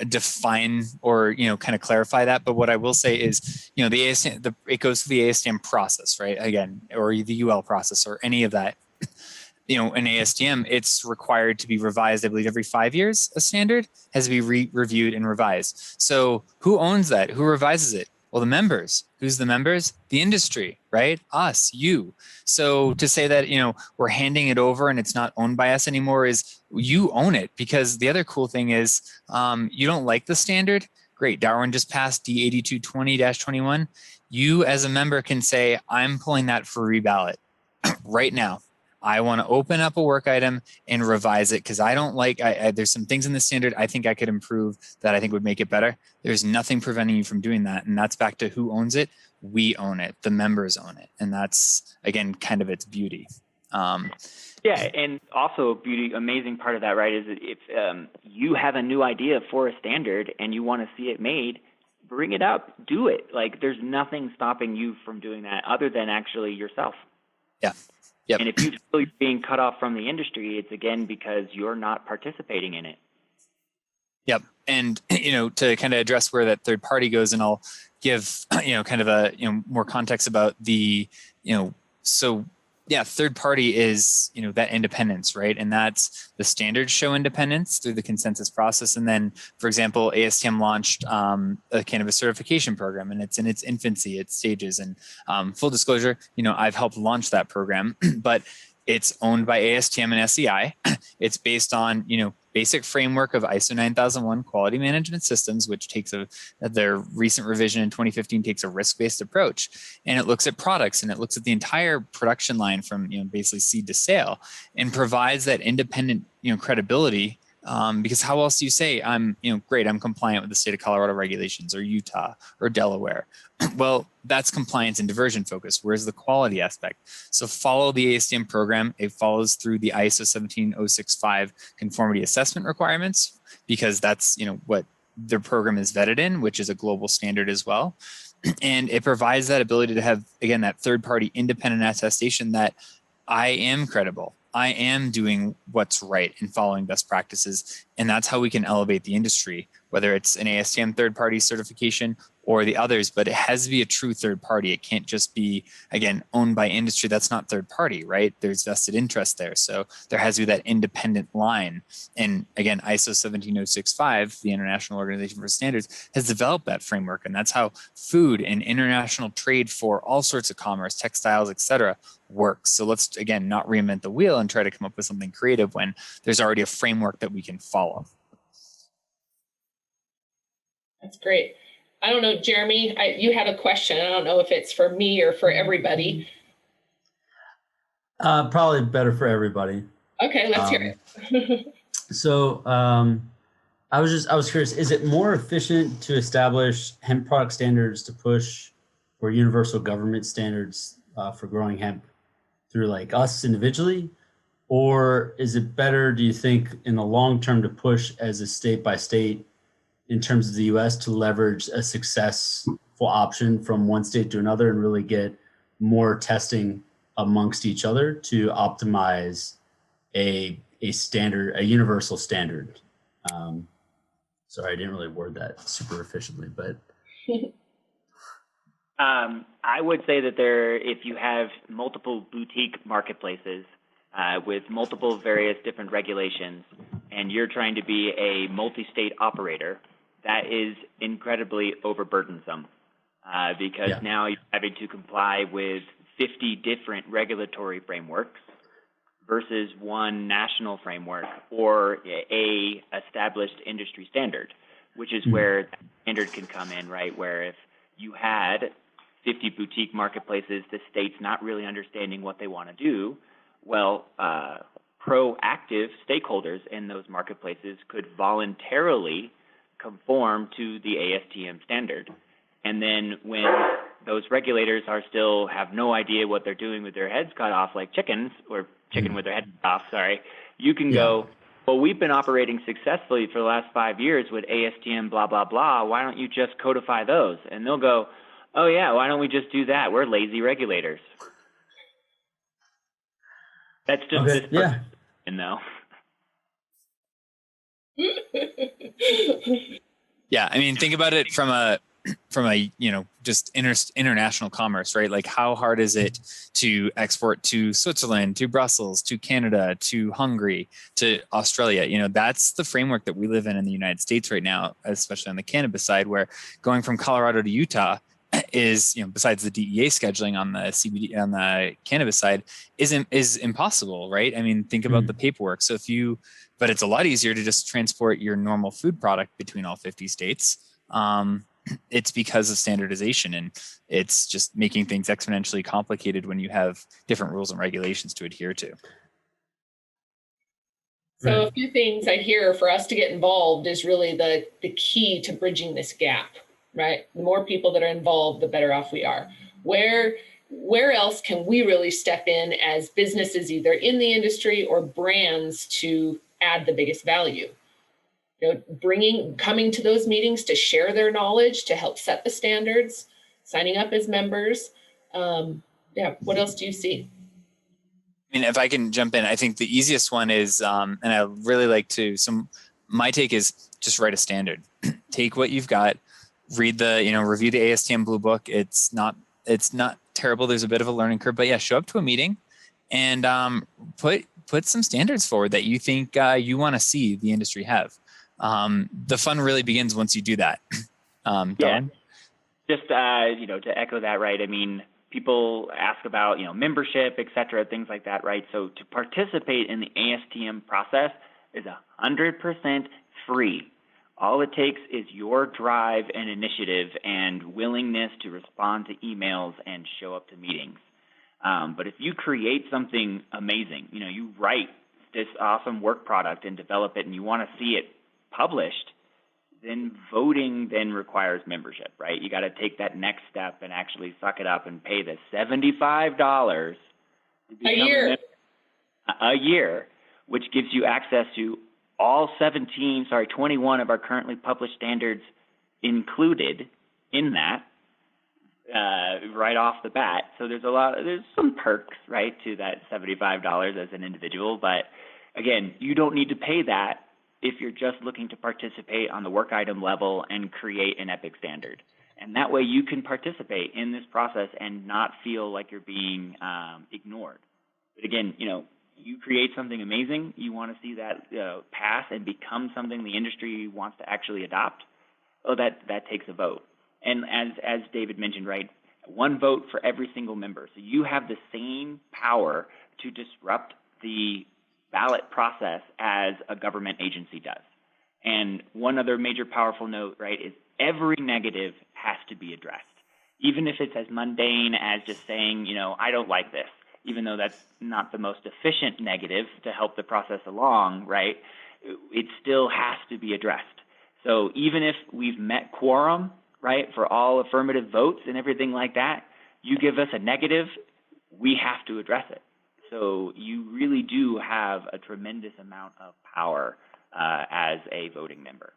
define or, kind of clarify that. But what I will say is, the ASTM, it goes through the ASTM process, right? Again, or the UL process or any of that. In ASTM, it's required to be revised, I believe, every 5 years. A standard has to be reviewed and revised. So who owns that? Who revises it? Well, the members. Who's the members? The industry, right? Us, you. So to say that, we're handing it over and it's not owned by us anymore is you own it, because the other cool thing is you don't like the standard. Great. Darwin just passed D8220-21. You as a member can say, I'm pulling that for reballot right now. I want to open up a work item and revise it because I don't like, there's some things in the standard I think I could improve that I think would make it better. There's nothing preventing you from doing that. And that's back to who owns it. We own it. The members own it. And that's, again, kind of its beauty. Yeah, and also amazing part of that, right, is that if you have a new idea for a standard and you want to see it made, bring it up, do it. Like, there's nothing stopping you from doing that other than actually yourself. Yeah. Yep. And if you feel you're being cut off from the industry, it's again because you're not participating in it. Yep. And, to kind of address where that third party goes, and I'll give, kind of a, more context about the, so yeah, third party is, that independence, right? And that's the standards show independence through the consensus process. And then, for example, ASTM launched a cannabis certification program, and it's in its infancy, its stages. And full disclosure, I've helped launch that program, but it's owned by ASTM and SEI. It's based on, basic framework of ISO 9001 quality management systems, which takes their recent revision in 2015 takes a risk-based approach. And it looks at products, and it looks at the entire production line from, basically seed to sale, and provides that independent, credibility. Because how else do you say I'm compliant with the state of Colorado regulations, or Utah or Delaware? Well, that's compliance and diversion focus. Where's the quality aspect? So follow the ASTM program. It follows through the ISO 17065 conformity assessment requirements, because that's, what their program is vetted in, which is a global standard as well. And it provides that ability to have, again, that third party independent attestation that I am credible. I am doing what's right and following best practices. And that's how we can elevate the industry, whether it's an ASTM third-party certification or the others, but it has to be a true third party. It can't just be, again, owned by industry. That's not third party, right? There's vested interest there. So there has to be that independent line. And again, ISO 17065, the International Organization for Standards, has developed that framework. And that's how food and international trade for all sorts of commerce, textiles, et cetera, works. So let's, again, not reinvent the wheel and try to come up with something creative when there's already a framework that we can follow. That's great. I don't know, Jeremy, you had a question. I don't know if it's for me or for everybody. Probably better for everybody. Okay, let's hear it. So I was curious, is it more efficient to establish hemp product standards to push for universal government standards for growing hemp through like us individually? Or is it better, do you think, in the long term to push as a state by state in terms of the US to leverage a successful option from one state to another and really get more testing amongst each other to optimize a standard, a universal standard? Sorry, I didn't really word that super efficiently, but. I would say that if you have multiple boutique marketplaces with multiple various different regulations, and you're trying to be a multi-state operator, that is incredibly overburdensome because now you're having to comply with 50 different regulatory frameworks versus one national framework or a established industry standard, which is where that standard can come in, right? Where if you had 50 boutique marketplaces, the state's not really understanding what they want to do, well, proactive stakeholders in those marketplaces could voluntarily conform to the ASTM standard. And then when those regulators have no idea what they're doing with their heads cut off like chickens, or chicken with their head off, you can go, well, we've been operating successfully for the last 5 years with ASTM blah, blah, blah. Why don't you just codify those? And they'll go, oh yeah, why don't we just do that? We're lazy regulators. That's just this person, though. Yeah, I mean, think about it from a just international commerce, right? Like, how hard is it to export to Switzerland, to Brussels, to Canada, to Hungary, to Australia? That's the framework that we live in the United States right now, especially on the cannabis side, where going from Colorado to Utah is, besides the DEA scheduling on the CBD, on the cannabis side, is impossible, right? I mean, think about the paperwork. So but it's a lot easier to just transport your normal food product between all 50 states. It's because of standardization, and it's just making things exponentially complicated when you have different rules and regulations to adhere to. So a few things I hear for us to get involved is really the key to bridging this gap, right? The more people that are involved, the better off we are. Where where else can we really step in as businesses, either in the industry or brands, to add the biggest value? Coming to those meetings to share their knowledge, to help set the standards, signing up as members. What else do you see? I mean, if I can jump in, I think the easiest one is, and I really like to, my take is just write a standard. Take what you've got, read review the ASTM Blue Book. It's not terrible. There's a bit of a learning curve, but yeah, show up to a meeting and put some standards forward that you think you want to see the industry have. The fun really begins once you do that. Darwin? Just to echo that, right? I mean, people ask about membership, et cetera, things like that, right? So to participate in the ASTM process is 100% free. All it takes is your drive and initiative and willingness to respond to emails and show up to meetings. But if you create something amazing, you write this awesome work product and develop it, and you want to see it published, then voting then requires membership, right? You got to take that next step and actually suck it up and pay the $75 a year, which gives you access to all 21 of our currently published standards included in that right off the bat. So there's some perks, right, to that $75 as an individual. But again, you don't need to pay that if you're just looking to participate on the work item level and create an EPIC standard. And that way you can participate in this process and not feel like you're being ignored. But again, you create something amazing, you want to see that pass and become something the industry wants to actually adopt, that takes a vote. And as David mentioned, right, one vote for every single member. So you have the same power to disrupt the ballot process as a government agency does. And one other major powerful note, right, is every negative has to be addressed. Even if it's as mundane as just saying, I don't like this, even though that's not the most efficient negative to help the process along, right, it still has to be addressed. So even if we've met quorum, right, for all affirmative votes and everything like that, you give us a negative, we have to address it. So you really do have a tremendous amount of power as a voting member.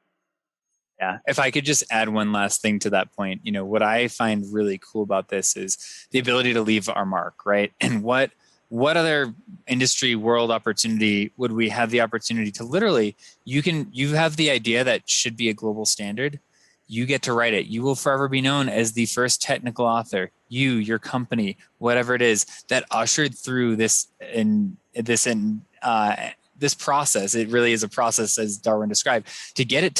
Yeah. If I could just add one last thing to that point, what I find really cool about this is the ability to leave our mark, right? And what other industry world opportunity would we have the opportunity to literally, you have the idea that should be a global standard. You get to write it. You will forever be known as the first technical author. Your company, whatever it is, that ushered through this process. It really is a process, as Darwin described, to get it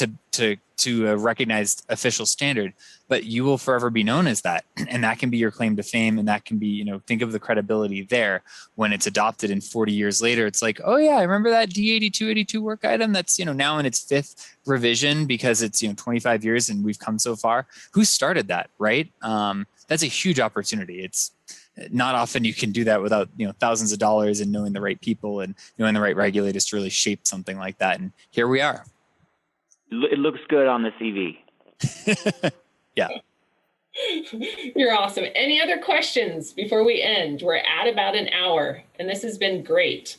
to a recognized official standard. But you will forever be known as that, and that can be your claim to fame, and that can be, think of the credibility there when it's adopted. And 40 years later, it's like, oh yeah, I remember that D8282 work item that's now in its 5th revision because it's 25 years and we've come so far. Who started that, right? That's a huge opportunity. It's not often you can do that without thousands of dollars and knowing the right people and knowing the right regulators to really shape something like that. And here we are. It looks good on the CV. Yeah. You're awesome. Any other questions before we end? We're at about an hour, and this has been great.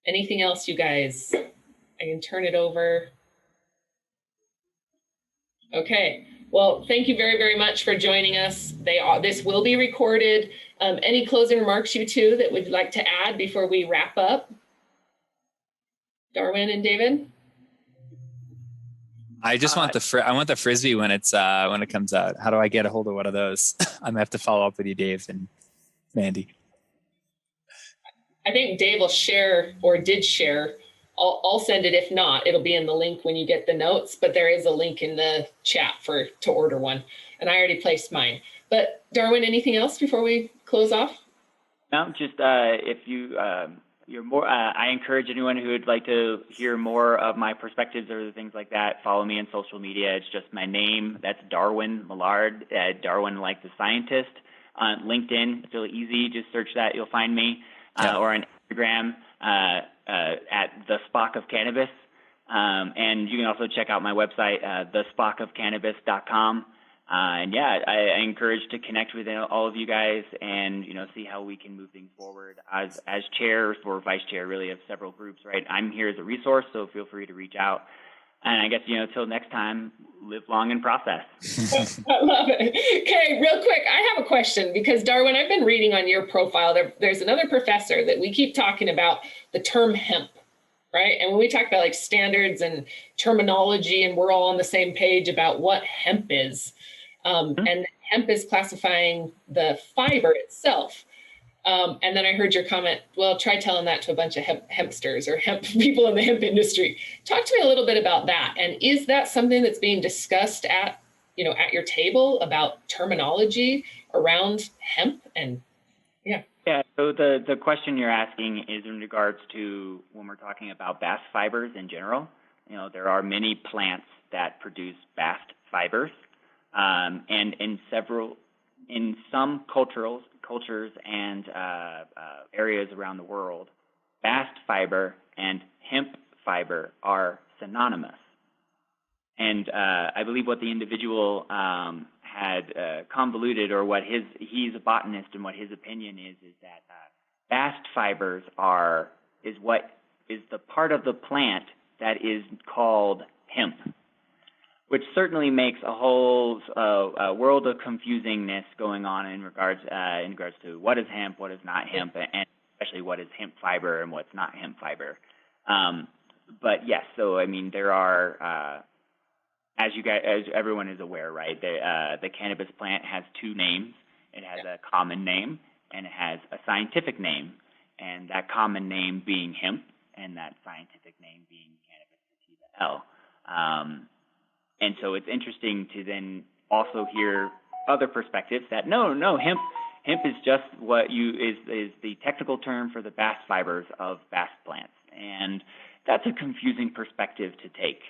Anything else, you guys? I can turn it over. Okay. Well, thank you very, very much for joining us. This will be recorded. Any closing remarks, you two, that would like to add before we wrap up? Darwin and David? I just want the Frisbee when it comes out. How do I get a hold of one of those? I'm gonna have to follow up with you, Dave and Mandy. I think Dave will share or did share. I'll send it. If not, it'll be in the link when you get the notes, but there is a link in the chat to order one. And I already placed mine. But Darwin, anything else before we close off? No, just if you're more, I encourage anyone who would like to hear more of my perspectives or things like that, follow me on social media. It's just my name. That's Darwin Millard, Darwin like the scientist. On LinkedIn, it's really easy. Just search that. You'll find me. Or on Instagram at the Spock of Cannabis. And you can also check out my website, thespockofcannabis.com. And yeah, I encourage to connect with all of you guys and, see how we can move things forward. As chair or vice chair, really, of several groups, right? I'm here as a resource, so feel free to reach out. And I guess, till next time, live long and process. I love it. Okay, real quick, I have a question because, Darwin, I've been reading on your profile. There's another professor that we keep talking about the term hemp, right? And when we talk about like standards and terminology, and we're all on the same page about what hemp is, and hemp is classifying the fiber itself. And then I heard your comment, well, try telling that to a bunch of hempsters or hemp people in the hemp industry. Talk to me a little bit about that. And is that something that's being discussed at your table about terminology around hemp? And yeah. Yeah, so the question you're asking is in regards to when we're talking about bast fibers in general. There are many plants that produce bast fibers, and in some cultures and areas around the world, bast fiber and hemp fiber are synonymous. And I believe what the individual had convoluted, or what he's a botanist, and what his opinion is that bast fibers is the part of the plant that is called hemp, which certainly makes a whole world of confusingness going on in regards to what is hemp, what is not hemp, and especially what is hemp fiber and what's not hemp fiber. But yes, so I mean there are, as everyone is aware, right? The cannabis plant has two names. It has a common name and it has a scientific name, and that common name being hemp, and that scientific name being cannabis sativa. And so it's interesting to then also hear other perspectives that no, hemp is just is the technical term for the bast fibers of bast plants, and that's a confusing perspective to take.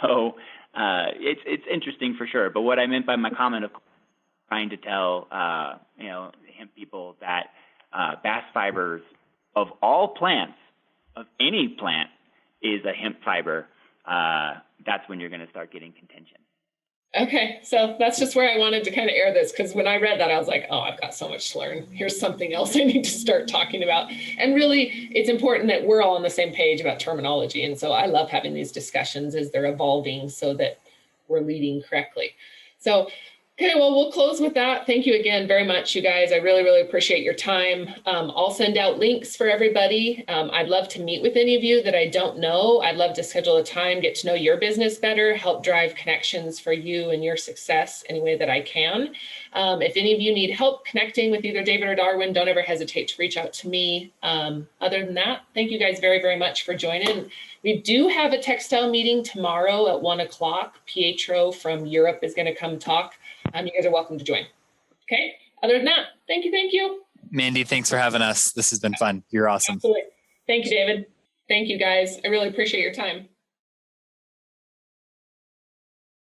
So it's interesting for sure. But what I meant by my comment of trying to tell hemp people that bast fibers of all plants, of any plant, is a hemp fiber. That's when you're going to start getting contention. Okay, so that's just where I wanted to kind of air this, because when I read that, I was like, oh, I've got so much to learn. Here's something else I need to start talking about. And really, it's important that we're all on the same page about terminology. And so I love having these discussions as they're evolving so that we're leading correctly. So, okay, well, we'll close with that. Thank you again very much, you guys. I really, really appreciate your time. I'll send out links for everybody. I'd love to meet with any of you that I don't know. I'd love to schedule a time, get to know your business better, help drive connections for you and your success any way that I can. If any of you need help connecting with either David or Darwin, don't ever hesitate to reach out to me. Other than that, thank you guys very, very much for joining. We do have a textile meeting tomorrow at 1 o'clock. Pietro from Europe is going to come talk. You guys are welcome to join. Okay. Other than that, thank you. Thank you. Mandy, thanks for having us. This has been fun. You're awesome. Absolutely. Thank you, David. Thank you, guys. I really appreciate your time.